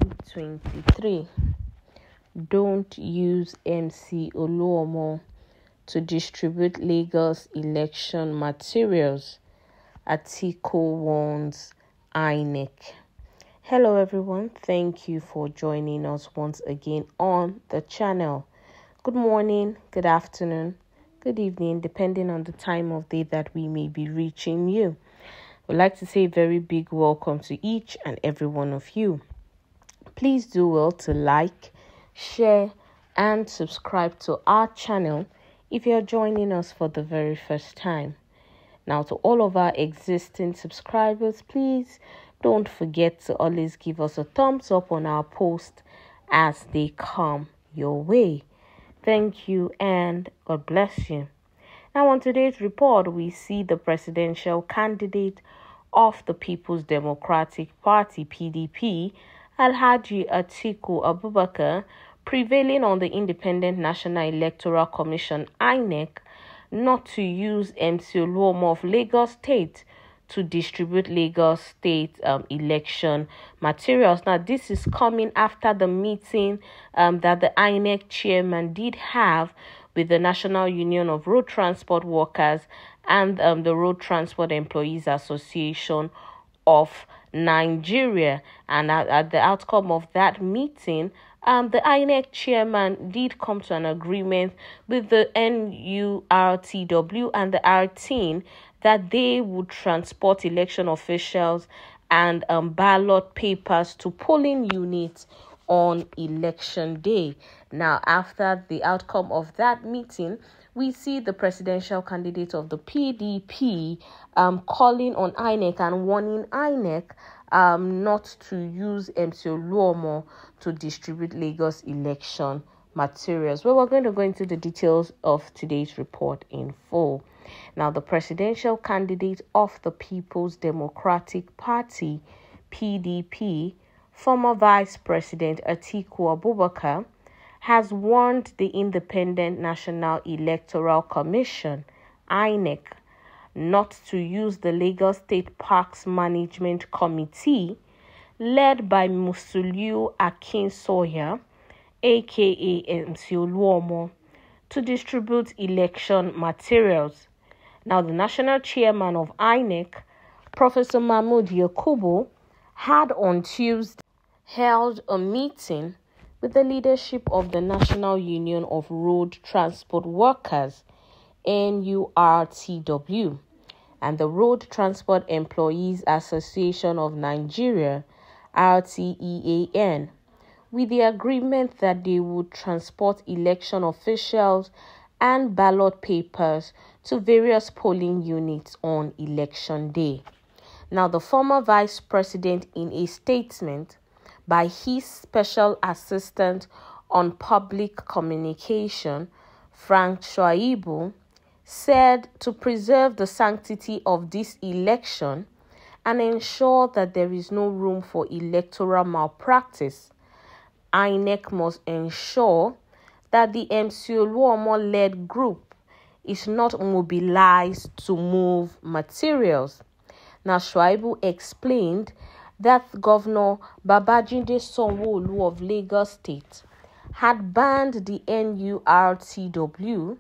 2023. Don't use MC Oluomo to distribute Lagos election materials, Atiku warns Inec. Hello everyone, thank you for joining us once again on the channel. Good morning, good afternoon, good evening, depending on the time of day that we may be reaching you. We'd like to say a very big welcome to each and every one of you. Please do well to like, share, and subscribe to our channel if you're joining us for the very first time. Now, to all of our existing subscribers, please don't forget to always give us a thumbs up on our posts as they come your way. Thank you and God bless you. Now, on today's report, we see the presidential candidate of the People's Democratic Party, PDP, Alhaji Atiku Abubakar, prevailing on the Independent National Electoral Commission, Inec, not to use MC Oluomo of Lagos State to distribute Lagos State election materials. Now, this is coming after the meeting that the Inec chairman did have with the National Union of Road Transport Workers and the Road Transport Employees Association of Nigeria. And at the outcome of that meeting, the INEC chairman did come to an agreement with the NURTW and the RTN that they would transport election officials and ballot papers to polling units on election day. Now, after the outcome of that meeting, we see the presidential candidate of the PDP calling on INEC and warning INEC not to use MC Oluomo to distribute Lagos election materials. Well, we're going to go into the details of today's report in full. Now, the presidential candidate of the People's Democratic Party, PDP, former Vice President Atiku Abubakar, has warned the Independent National Electoral Commission, INEC, not to use the Lagos State Parks Management Committee, led by Musiliu Akinsoya, aka MC Oluomo, to distribute election materials. Now, the national chairman of INEC, Professor Mahmood Yakubu, had on Tuesday held a meeting with the leadership of the National Union of Road Transport Workers, NURTW, and the Road Transport Employees Association of Nigeria, RTEAN, with the agreement that they would transport election officials and ballot papers to various polling units on election day. Now, the former vice president, in a statement by his special assistant on public communication, Frank Shaibu, said to preserve the sanctity of this election and ensure that there is no room for electoral malpractice, INEC must ensure that the MC Oluomo-led group is not mobilized to move materials. Now, Shaibu explained that Governor Babajide Sanwo-Olu of Lagos State had banned the NURTW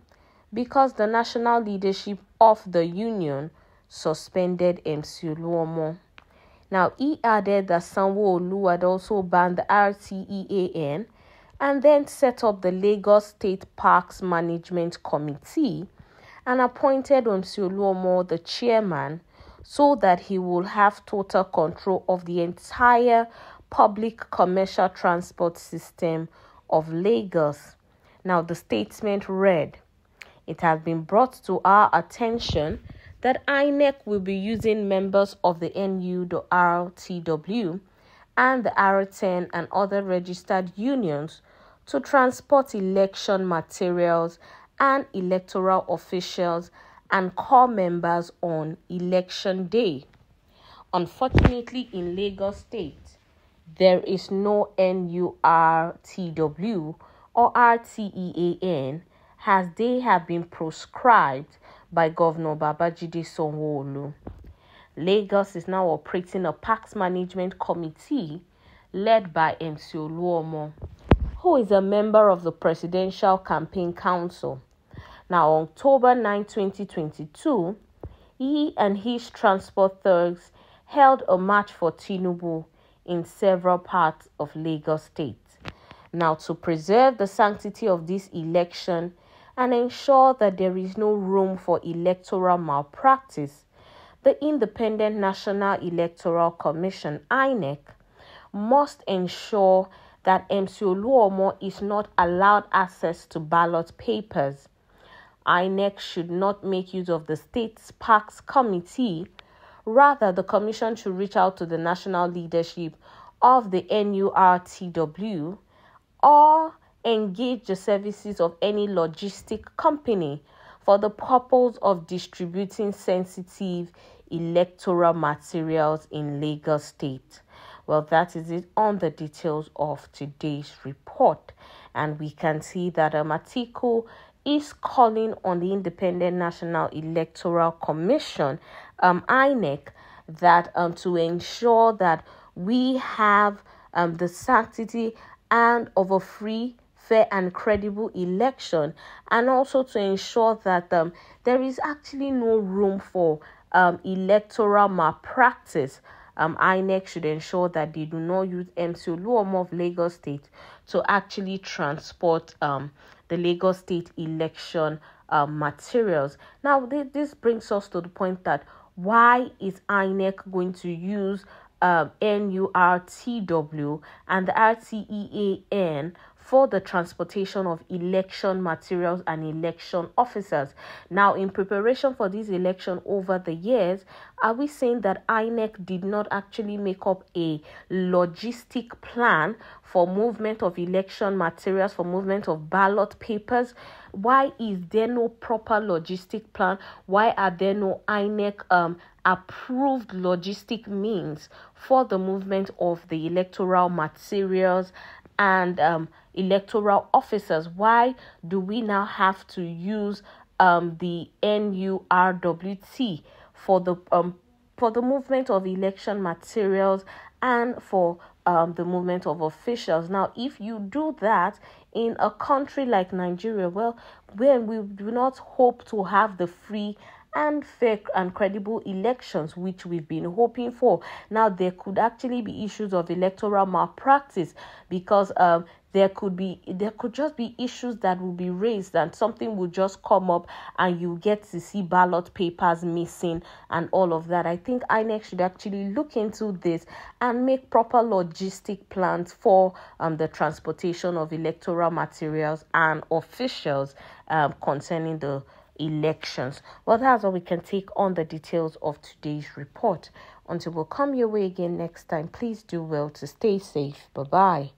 because the national leadership of the union suspended MC Oluomo. Now, he added that Sanwo-Olu had also banned the RTEAN and then set up the Lagos State Parks Management Committee and appointed MC Oluomo the chairman, so that he will have total control of the entire public commercial transport system of Lagos. Now, the statement read, "It has been brought to our attention that INEC will be using members of the NURTW and the RTN and other registered unions to transport election materials and electoral officials and core members on election day. Unfortunately, in Lagos State, there is no NURTW or RTEAN, as they have been proscribed by Governor Babajide Sanwo-Olu. Lagos is now operating a Parks Management Committee led by MC Oluomo, who is a member of the Presidential Campaign Council. Now, on October 9, 2022, he and his transport thugs held a march for Tinubu in several parts of Lagos State. Now, to preserve the sanctity of this election and ensure that there is no room for electoral malpractice, the Independent National Electoral Commission, Inec, must ensure that MC Oluomo is not allowed access to ballot papers. Inec should not make use of the State Sparks Committee. Rather, the Commission should reach out to the national leadership of the NURTW or engage the services of any logistic company for the purpose of distributing sensitive electoral materials in Lagos State. Well, that is it on the details of today's report. And we can see that Atiku is calling on the Independent National Electoral Commission, INEC, that to ensure that we have the sanctity and of a free, fair and credible election, and also to ensure that there is actually no room for electoral malpractice. INEC should ensure that they do not use MC Oluomo of Lagos State to actually transport the Lagos State election materials. Now, this brings us to the point that why is INEC going to use NURTW and the RTEAN for the transportation of election materials and election officers? Now, in preparation for this election over the years, are we saying that INEC did not actually make up a logistic plan for movement of election materials, for movement of ballot papers? Why is there no proper logistic plan? Why are there no INEC approved logistic means for the movement of the electoral materials and electoral officers? Why do we now have to use the NURWT for the movement of election materials and for the movement of officials? Now, if you do that in a country like Nigeria, well, when we do not hope to have the free and fair and credible elections, which we've been hoping for. Now, there could actually be issues of electoral malpractice because there could just be issues that will be raised and something will just come up and you get to see ballot papers missing and all of that. I think INEC should actually look into this and make proper logistic plans for the transportation of electoral materials and officials concerning the elections. Well, that's all we can take on the details of today's report. Until we'll come your way again next time, please do well to stay safe. Bye-bye.